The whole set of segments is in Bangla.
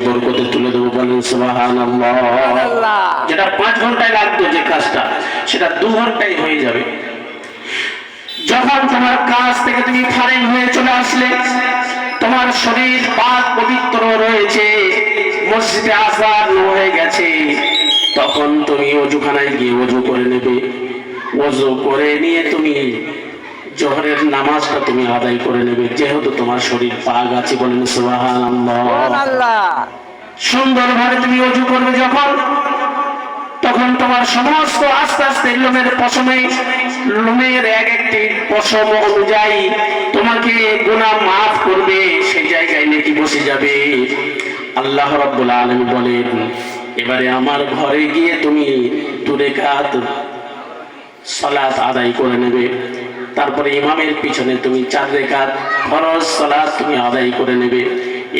বরকতে তুলে দেবো, বলেন সুবহানাল্লাহ। যেটা 5 ঘন্টায় লাগতো যে কাজটা, সেটা 2 ঘন্টায় হয়ে যাবে। যখন তোমার কাজ থেকে তুমি ফারেক হয়ে চলে আসলে, তোমার শরীর পাক পবিত্র রয়েছে, মসজিদে আযান হয়ে গেছে, তখন তুমি ওযুখানায় গিয়ে ওযু করে নেবে। ওযু করে নিয়ে তুমি জোহরের নামাজটা তুমি আদায় করে নেবে, যেহেতু তোমার শরীর পাক আছে, বলেন সুবহানাল্লাহ। সুন্দরভাবে তুমি ওযু করবে যখন, তখন তোমার সমস্ত আস্তে আস্তে লোমের পশমে, লোমের এক একটি পশম অনুযায়ী তোমাকে গুনাহ মাফ করবে, সেই জায়গায় নেকি বসে যাবে। আল্লাহ রাব্বুল আলামিন বলেন, এবারে আমার ঘরে গিয়ে তুমি 2 রাকাত সালাত আদায় করে নেবে। তারপরে ইমামের পিছনে তুমি 4 রাকাত ফরজ সালাত তুমি আদায় করে নেবে।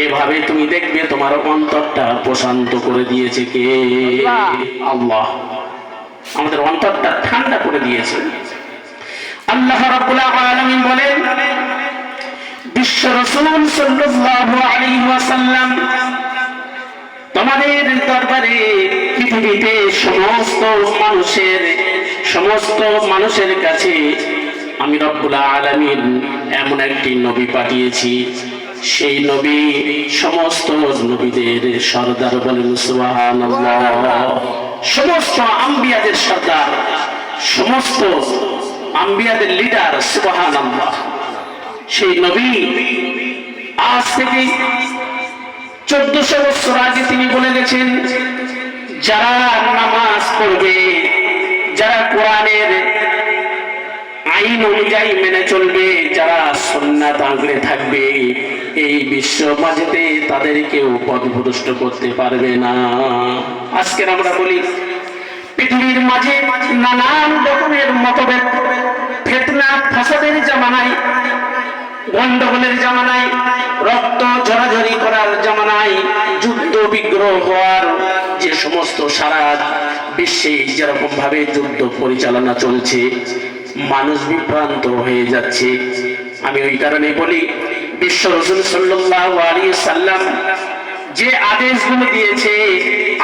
এভাবে তুমি দেখবে তোমার অন্তরটা প্রশান্ত করে দিয়েছে কে? আল্লাহ। আমাদের অন্তরটা ঠান্ডা করে দিয়েছে আল্লাহ রাব্বুল আলামিন। বলেন, বিশ্ব রাসূল সাল্লাল্লাহু আলাইহি ওয়াসাল্লাম তোমাদের দরবারে পৃথিবীতে সমস্ত মানুষের কাছে আমি রব্বুল আলামিন এমন একটি নবী পাঠিয়েছি, সেই নবী সমস্ত নবীদের সরদার, বলেন সুবহানাল্লাহ। সমস্ত আম্বিয়াদের সরদার, সমস্ত আম্বিয়াদের লিডার, সুবহানাল্লাহ। সেই নবী আজ থেকে 1400 বছর আগে তিনি বলে গেছেন, যারা নামাজ পড়বে, যারা কোরআনের আইন অনুযায়ী মেনে চলবে, যারা সুন্নাত আঁকড়ে থাকবে, এই বিশ্ব মাঝেতে তাদের কেউ পথভ্রষ্ট করতে পারবে না। আজকে আমরা বলি, পৃথিবীর মাঝে নানান রকমের মতভেদ, ফিতনা ফাসাদের জামানায়, গন্ডগোলের জামানায়, রক্ত ঝরাঝরি করার জামানায়, যুদ্ধ বিগ্রহ হওয়ার যে সমস্ত সারা বিশ্বে যেরকম ভাবে যুদ্ধ পরিচালনা চলছে, মানুষ বিভ্রান্ত হয়ে যাচ্ছে। আমি ওই কারণে বলি, বিশ্ব রাসূল সাল্লাল্লাহু আলাইহি সাল্লাম যে আদেশগুলো দিয়েছে,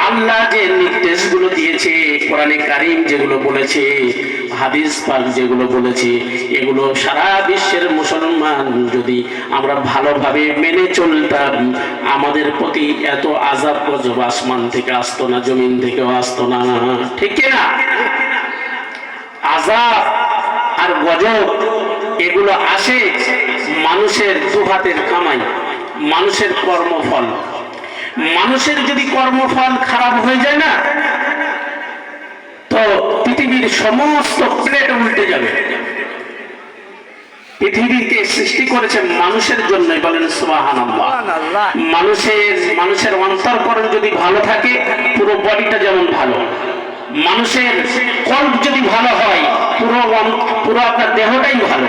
আল্লাহ যে নির্দেশগুলো দিয়েছে, কোরআনে কারীম যেগুলো বলেছে, হাদিস পাক যেগুলো বলেছে, এগুলো সারা বিশ্বের মুসলমান যদি আমরা ভালোভাবে মেনে চলতাম, আমাদের প্রতি এত আযাব গজব আসমান থেকে আসতো না, জমিন থেকেও আসতো না, ঠিক না? আযাব আর গজব এগুলো আসে মানুষের দুহাতের কামাই, মানুষের কর্মফল। মানুষের যদি কর্মফল খারাপ হয়ে যায় না, তো পৃথিবীর সমস্ত প্লেট উল্টে যাবে। পৃথিবীকে সৃষ্টি করেছে মানুষের জন্য, বলেন সুবহানাল্লাহ। মানুষের অন্তরকরণ যদি ভালো থাকে, পুরো বডিটা যেমন ভালো। মানুষের কল্প যদি ভালো হয়, পুরো আপনার দেহটাই ভালো।